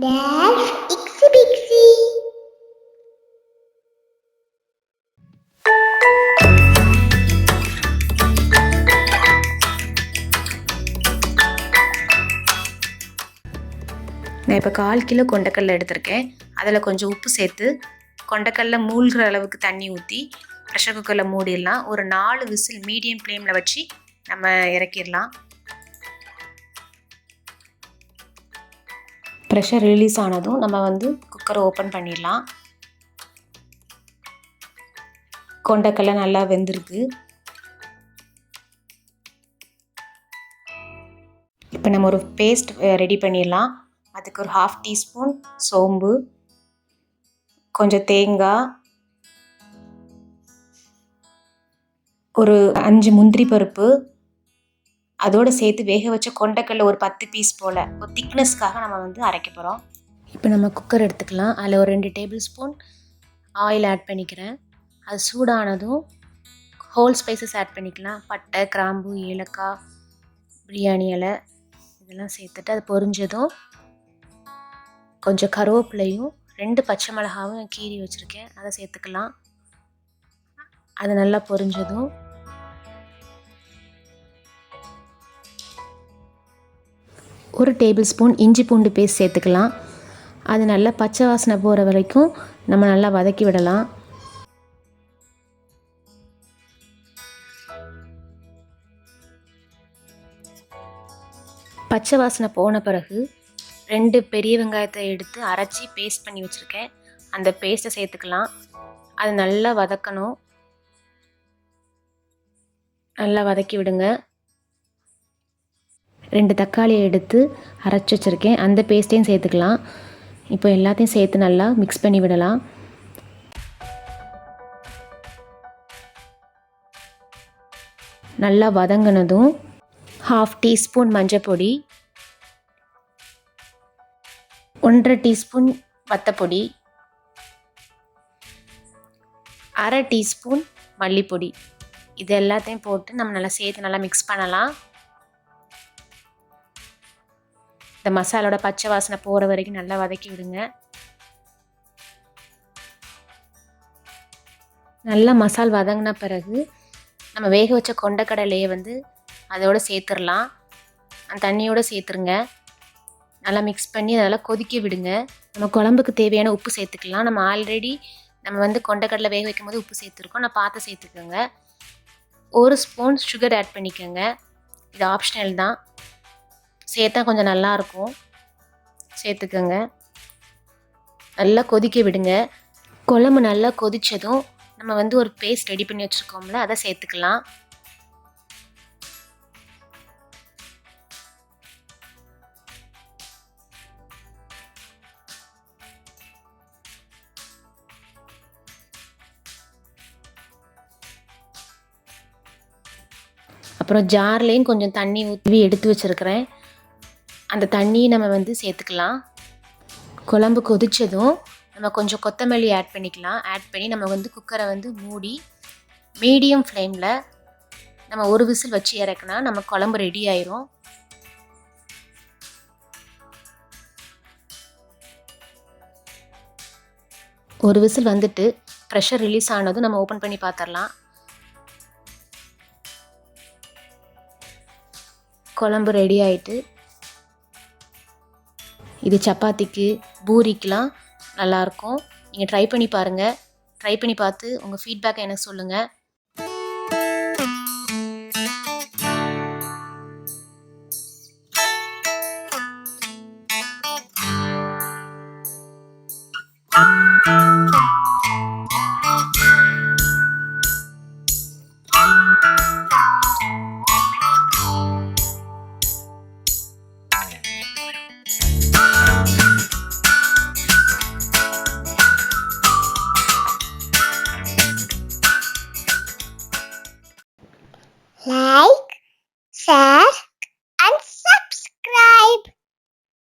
That's Ixy Bixy. நான் இப்போ 1/4 kilo கொண்டைக்கடலை எடுத்திருக்கேன். அதில் கொஞ்சம் உப்பு சேர்த்து கொண்டைக்கடலை மூழ்கிற அளவுக்கு தண்ணி ஊற்றி ப்ரெஷர் குக்கரில் மூடிடலாம். ஒரு 4 விசில் மீடியம் ஃப்ளேமில் வச்சு நம்ம இறக்கிடலாம். ப்ரெஷர் ரிலீஸ் ஆனதும் நம்ம குக்கரை ஓப்பன் பண்ணிடலாம். கொண்டைக்கடலை நல்லா வெந்திருக்கு. இப்போ நம்ம ஒரு பேஸ்ட் ரெடி பண்ணிடலாம். அதுக்கு ஒரு 1/2 டீஸ்பூன் சோம்பு, கொஞ்சம் தேங்காய், ஒரு 5 முந்திரி பருப்பு, அதோடு சேர்த்து வேக வச்ச கொண்டைக்கடலை ஒரு 10 பீஸ் போல் ஒரு திக்னஸ்க்காக நம்ம அரைக்க போகிறோம். இப்போ நம்ம குக்கர் எடுத்துக்கலாம். அதில் ஒரு 2 டேபிள் ஸ்பூன் ஆயில் ஆட் பண்ணிக்கிறேன். அது சூடானதும் ஹோல் ஸ்பைசஸ் ஆட் பண்ணிக்கலாம். பட்டை, கிராம்பு, ஏலக்காய், பிரியாணி இலை இதெல்லாம் சேர்த்துட்டு அது பொரிஞ்சதும் கொஞ்சம் கருவேப்பிலையும் 2 பச்சை மிளகாவும் கீறி வச்சுருக்கேன், அதை சேர்த்துக்கலாம். அது நல்லா பொரிஞ்சதும் ஒரு டேபிள் ஸ்பூன் இஞ்சி பூண்டு பேஸ்ட் சேர்த்துக்கலாம். அது நல்லா பச்சை வாசனை போகிற வரைக்கும் நம்ம நல்லா வதக்கி விடலாம். பச்சை வாசனை போன பிறகு 2 பெரிய வெங்காயத்தை எடுத்து அரைச்சி பேஸ்ட் பண்ணி வச்சுருக்கேன், அந்த பேஸ்ட்டை சேர்த்துக்கலாம். அது நல்லா வதக்கணும். நல்லா வதக்கி விடுங்க. 2 தக்காளியை எடுத்து அரைச்சி வச்சுருக்கேன், அந்த பேஸ்ட்டையும் சேர்த்துக்கலாம். இப்போ எல்லாத்தையும் சேர்த்து நல்லா மிக்ஸ் பண்ணி விடலாம். நல்லா வதங்கினதும் 1/2 டீஸ்பூன் மஞ்சள் பொடி, 1/2 டீஸ்பூன் வத்தப்பொடி, 1/2 டீஸ்பூன் மல்லிப்பொடி, இது எல்லாத்தையும் போட்டு நம்ம நல்லா சேர்த்து நல்லா மிக்ஸ் பண்ணலாம். இந்த மசாலோட பச்சை வாசனை போகிற வரைக்கும் நல்லா வதக்கி விடுங்க. நல்லா மசால் வதங்கின பிறகு நம்ம வேக வச்ச கொண்டைக்கடலையை அதோடு சேர்த்துடலாம். அந்த தண்ணியோடு சேர்த்துருங்க. நல்லா மிக்ஸ் பண்ணி அதெல்லாம் கொதிக்க விடுங்க. நம்ம குழம்புக்கு தேவையான உப்பு சேர்த்துக்கலாம். நம்ம ஆல்ரெடி கொண்டைக்கடலை வேக வைக்கும் போது உப்பு சேர்த்துருக்கோம், நான் பார்த்து சேர்த்துக்கோங்க. 1 ஸ்பூன் சுகர் ஆட் பண்ணிக்கோங்க, இது ஆப்ஷனல் தான், சேர்த்தா கொஞ்சம் நல்லாயிருக்கும், சேர்த்துக்கோங்க. நல்லா கொதிக்க விடுங்க. குழம்பு நல்லா கொதித்ததும் நம்ம ஒரு பேஸ்ட் ரெடி பண்ணி வச்சுருக்கோம்ல, அதை சேர்த்துக்கலாம். அப்புறம் ஜார்லேயும் கொஞ்சம் தண்ணி ஊற்றி எடுத்து வச்சுருக்கிறேன், அந்த தண்ணியை நம்ம சேர்த்துக்கலாம். குழம்பு கொதித்ததும் நம்ம கொஞ்சம் கொத்தமல்லி ஆட் பண்ணிக்கலாம். ஆட் பண்ணி நம்ம குக்கரை மூடி மீடியம் ஃப்ளேமில் நம்ம ஒரு விசில் வச்சு இறக்குனா நம்ம குழம்பு ரெடி ஆயிரும். ஒரு விசில் ப்ரெஷர் ரிலீஸ் ஆனதும் நம்ம ஓப்பன் பண்ணி பார்த்துடலாம். குழம்பு ரெடி ஆகிட்டு, இது சப்பாத்திக்கு பூரிக்கெலாம் நல்லாயிருக்கும். நீங்கள் ட்ரை பண்ணி பாருங்கள். ட்ரை பண்ணி பார்த்து உங்கள் ஃபீட்பேக்கை எனக்கு சொல்லுங்கள்.